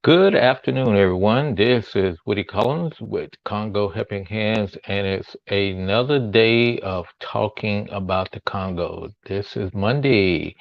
Good afternoon, everyone. This is Woody Collins with Congo Helping Hands, and it's another day of talking about the Congo. This is Monday,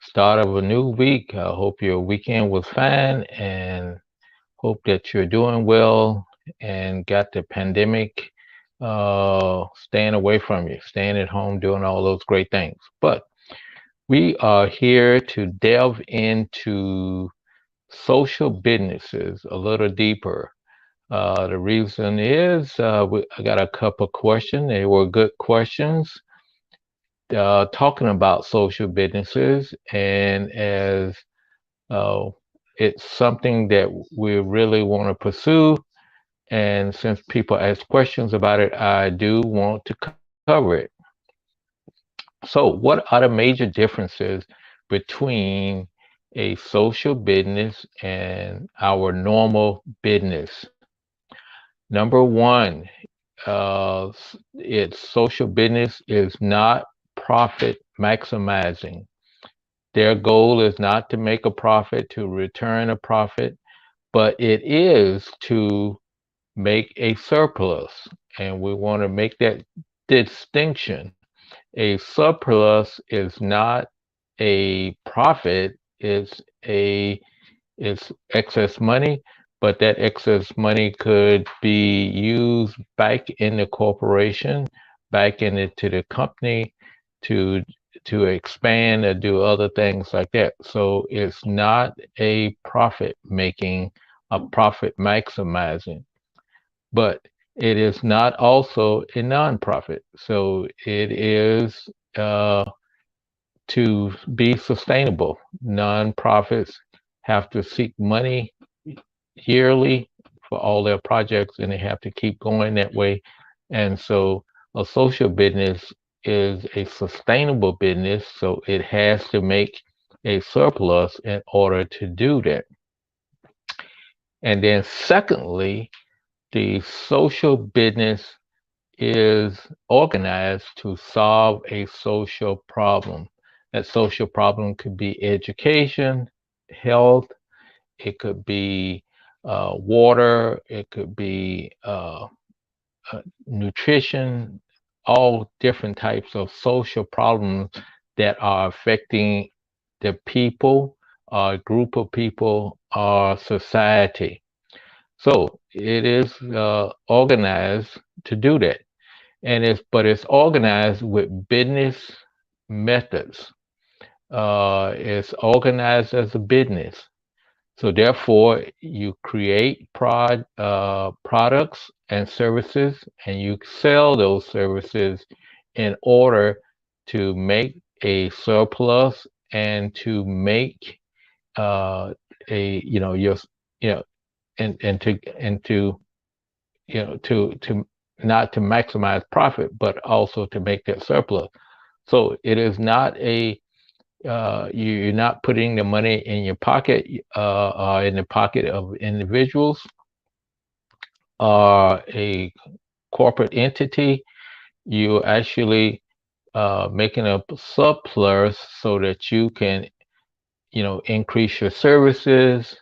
start of a new week. I hope your weekend was fine and hope that you're doing well and got the pandemic staying away from you, staying at home, doing all those great things. But we are here to delve into social businesses a little deeper. The reason is I got a couple questions. They were good questions talking about social businesses, and as uh, it's something that we really want to pursue. And since people ask questions about it, I do want to cover it. So, what are the major differences between a social business and our normal business? Number one, its social business is not profit maximizing. Their goal is not to make a profit, to return a profit, but it is to make a surplus. And we want to make that distinction. A surplus is not a profit, it's excess money, but that excess money could be used back in the corporation, back into the company to to expand or do other things like that. So it's not a profit making, a profit maximizing, but it is not also a nonprofit. So it is to be sustainable. Nonprofits have to seek money yearly for all their projects and they have to keep going that way. And so a social business is a sustainable business, so it has to make a surplus in order to do that. And then, secondly, the social business is organized to solve a social problem. That social problem could be education, health, it could be water, it could be nutrition, all different types of social problems that are affecting the people, a group of people, or society. So it is organized to do that, and it's organized with business methods. It's organized as a business. So therefore, you create products and services, and you sell those services in order to make a surplus and to make a your you know and to to not to maximize profit, but also to make that surplus. So it is not a you're not putting the money in your pocket or in the pocket of individuals or a corporate entity. You're actually making a surplus so that you can, increase your services,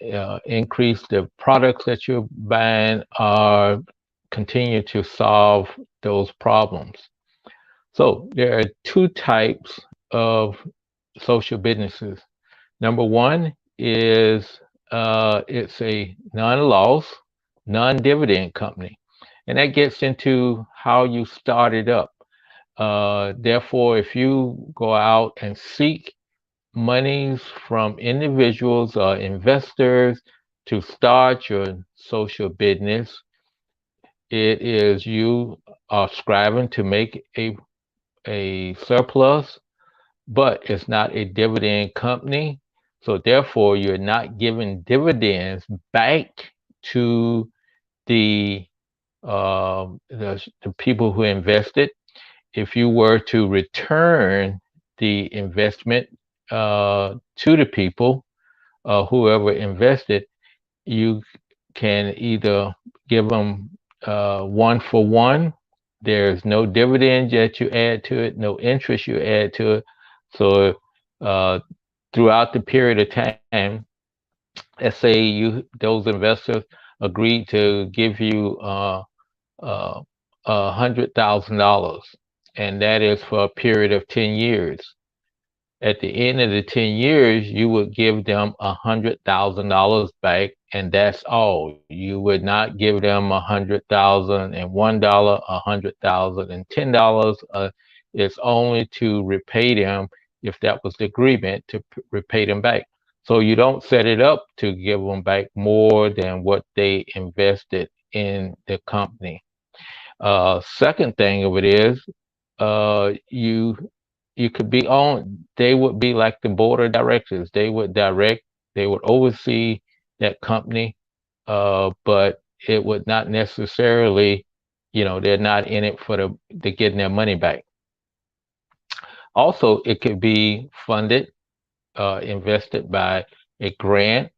increase the products that you're buying, or continue to solve those problems. So there are two types of social businesses. Number one is it's a non-loss, non-dividend company, and that gets into how you started up. Therefore, if you go out and seek monies from individuals or investors to start your social business, it is you are striving to make a surplus, but it's not a dividend company. So therefore, you're not giving dividends back to the the people who invested. If you were to return the investment to the people, whoever invested, you can either give them one for one. There's no dividend that you add to it, no interest you add to it. So uh, throughout the period of time, Let's say those investors agreed to give you uh, $100,000, and that is for a period of 10 years. At the end of the 10 years, you would give them $100,000 back, and that's all. You would not give them $100,001, $100,010. It's only to repay them if that was the agreement to repay them back. So you don't set it up to give them back more than what they invested in the company. Second thing of it is, you could be on. They would be like the board of directors. They would oversee that company, but it would not necessarily, they're not in it for the getting their money back. Also, it could be funded, invested by a grant.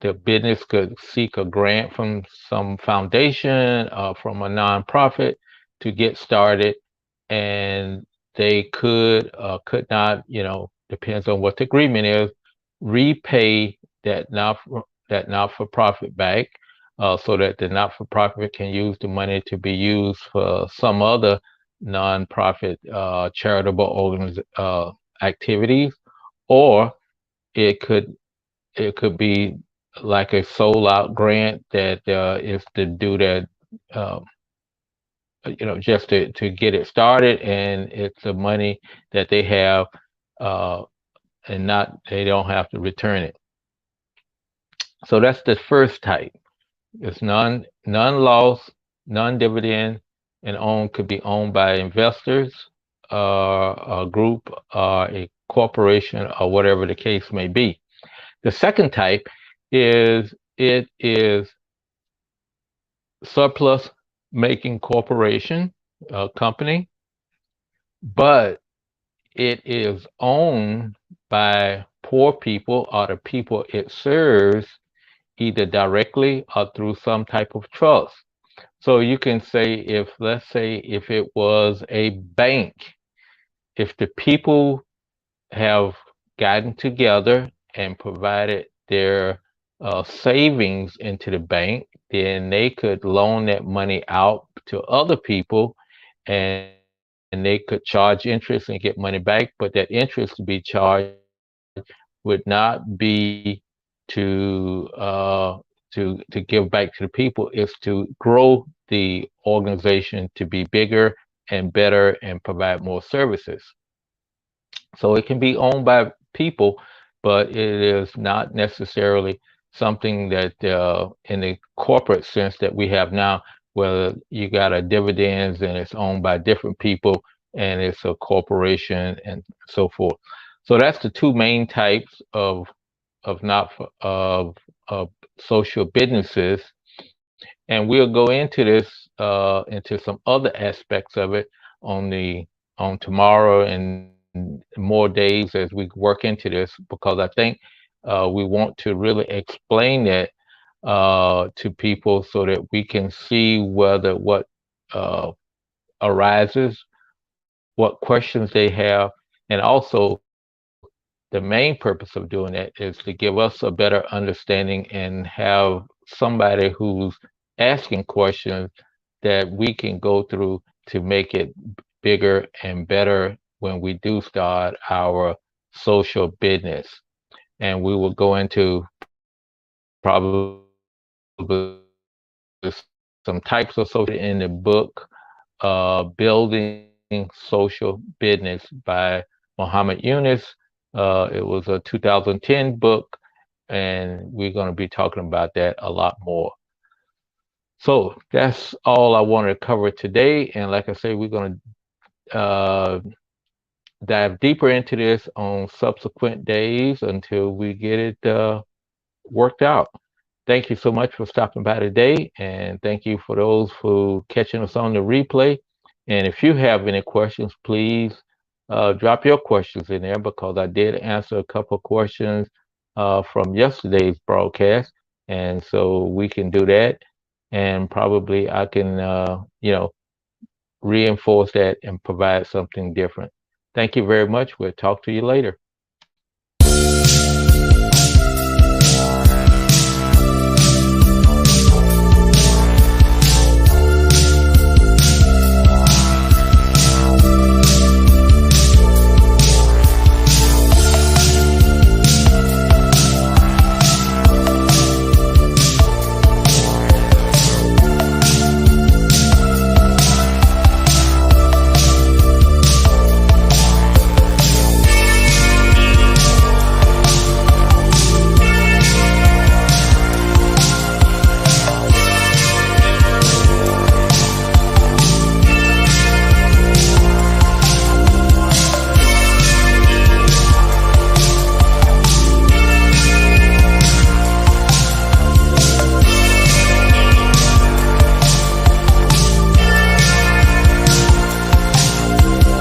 The business could seek a grant from some foundation, from a nonprofit to get started, and they could not, depends on what the agreement is, repay that not for profit back, so that the not for profit can use the money to be used for some other nonprofit, charitable activities, or it could it could be like a sold out grant that is to do that, uh, just to get it started, and it's the money that they have, uh, and not they don't have to return it. So that's the first type. It's non-loss, non-dividend, and could be owned by investors, a group, a corporation, or whatever the case may be. The second type is it is surplus making corporation, company, but it is owned by poor people or the people it serves, either directly or through some type of trust. So you can say, let's say, if it was a bank, if the people have gotten together and provided their savings into the bank, then they could loan that money out to other people, and they could charge interest and get money back. But that interest to be charged would not be to to give back to the people. It's to grow the organization to be bigger and better and provide more services. So it can be owned by people, but it is not necessarily something that, in the corporate sense that we have now, where you got a dividends and it's owned by different people and it's a corporation and so forth. So that's the two main types of not for, of social businesses, and we'll go into into some other aspects of it on tomorrow and more days as we work into this, because I think we want to really explain that to people so that we can see whether what uh, arises, what questions they have, and also the main purpose of doing that is to give us a better understanding and have somebody who's asking questions that we can go through to make it bigger and better when we do start our social business. And we will go into probably some types of social business in the book, Building Social Business by Muhammad Yunus. It was a 2010 book, and we're going to be talking about that a lot more. So that's all I wanted to cover today. And like I say, we're going to dive deeper into this on subsequent days until we get it worked out. Thank you so much for stopping by today, and thank you for those who catching us on the replay. And if you have any questions, please drop your questions in there, because I did answer a couple of questions from yesterday's broadcast, and so we can do that, and probably I can reinforce that and provide something different. Thank you very much. We'll talk to you later.